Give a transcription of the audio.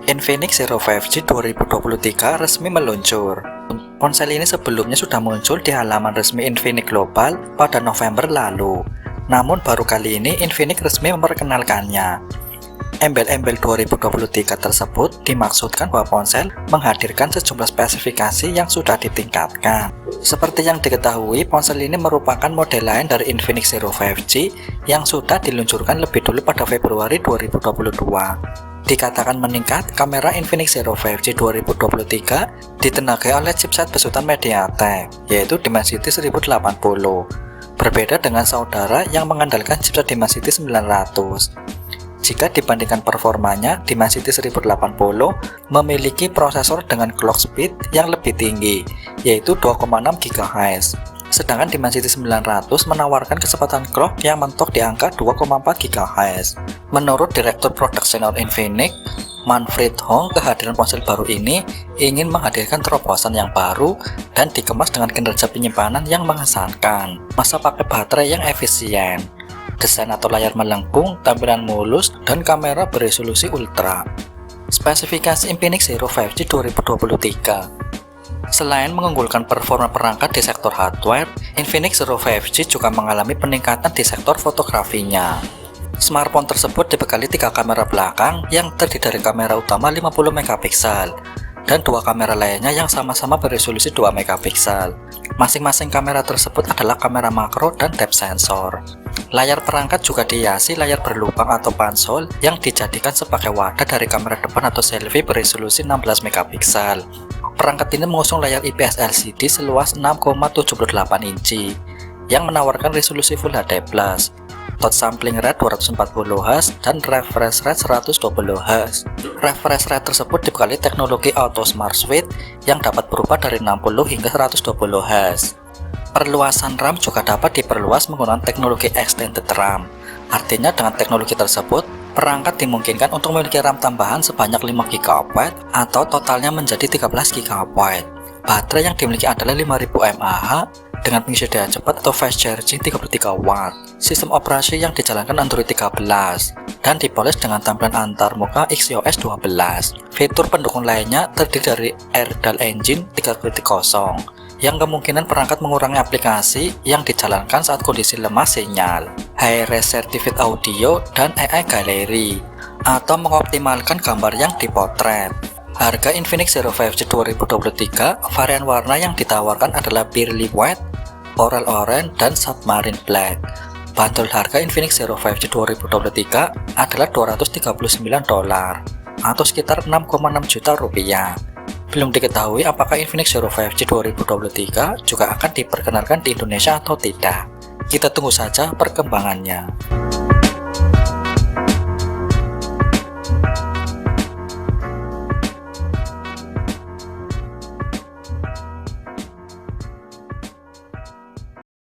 Infinix Zero 5G 2023 resmi meluncur. Ponsel ini sebelumnya sudah muncul di halaman resmi Infinix Global pada November lalu. Namun baru kali ini Infinix resmi memperkenalkannya. Embel-embel 2023 tersebut dimaksudkan bahwa ponsel menghadirkan sejumlah spesifikasi yang sudah ditingkatkan. Seperti yang diketahui, ponsel ini merupakan model lain dari Infinix Zero 5G yang sudah diluncurkan lebih dulu pada Februari 2022. Dikatakan meningkat, kamera Infinix Zero 5G 2023 ditenagai oleh chipset besutan MediaTek, yaitu Dimensity 1080. Berbeda dengan saudara yang mengandalkan chipset Dimensity 900. Jika dibandingkan performanya, Dimensity 1080 memiliki prosesor dengan clock speed yang lebih tinggi, yaitu 2,6 GHz. Sedangkan Dimensity 900 menawarkan kecepatan clock yang mentok di angka 2,4 GHz. Menurut Direktur Produk Senior Infinix, Manfred Hong, kehadiran ponsel baru ini ingin menghadirkan terobosan yang baru dan dikemas dengan kinerja penyimpanan yang mengesankan, masa pakai baterai yang efisien, desain atau layar melengkung, tampilan mulus, dan kamera beresolusi ultra. Spesifikasi Infinix Zero 5G 2023. Selain mengunggulkan performa perangkat di sektor hardware, Infinix Zero 5G juga mengalami peningkatan di sektor fotografinya. Smartphone tersebut dibekali 3 kamera belakang yang terdiri dari kamera utama 50 megapiksel dan 2 kamera lainnya yang sama-sama beresolusi 2 megapiksel. Masing-masing kamera tersebut adalah kamera makro dan depth sensor. Layar perangkat juga dihiasi layar berlubang atau pansol yang dijadikan sebagai wadah dari kamera depan atau selfie beresolusi 16 megapiksel. Perangkat ini mengusung layar IPS LCD seluas 6,78 inci yang menawarkan resolusi Full HD+, touch sampling rate 240Hz dan refresh rate 120Hz. Refresh rate tersebut dibekali teknologi Auto Smart Switch yang dapat berubah dari 60 hingga 120Hz. Perluasan RAM juga dapat diperluas menggunakan teknologi Extended RAM. Artinya dengan teknologi tersebut, perangkat dimungkinkan untuk memiliki RAM tambahan sebanyak 5 GB atau totalnya menjadi 13 GB. Baterai yang dimiliki adalah 5000 mAh dengan pengisian daya cepat atau fast charging 33 watt. Sistem operasi yang dijalankan Android 13 dan dipoles dengan tampilan antarmuka XeOS 12. Fitur pendukung lainnya terdiri dari AirDal Engine 3.0 yang kemungkinan perangkat mengurangi aplikasi yang dijalankan saat kondisi lemah sinyal, High-Res Certified Audio, dan AI Gallery, atau mengoptimalkan gambar yang dipotret. Harga Infinix Zero 5G 2023, varian warna yang ditawarkan adalah Pearly White, Coral Orange, dan Submarine Black. Bandrol harga Infinix Zero 5G 2023 adalah $239 atau sekitar 6,6 juta rupiah. Belum diketahui apakah Infinix Zero 5G 2023 juga akan diperkenalkan di Indonesia atau tidak. Kita tunggu saja perkembangannya.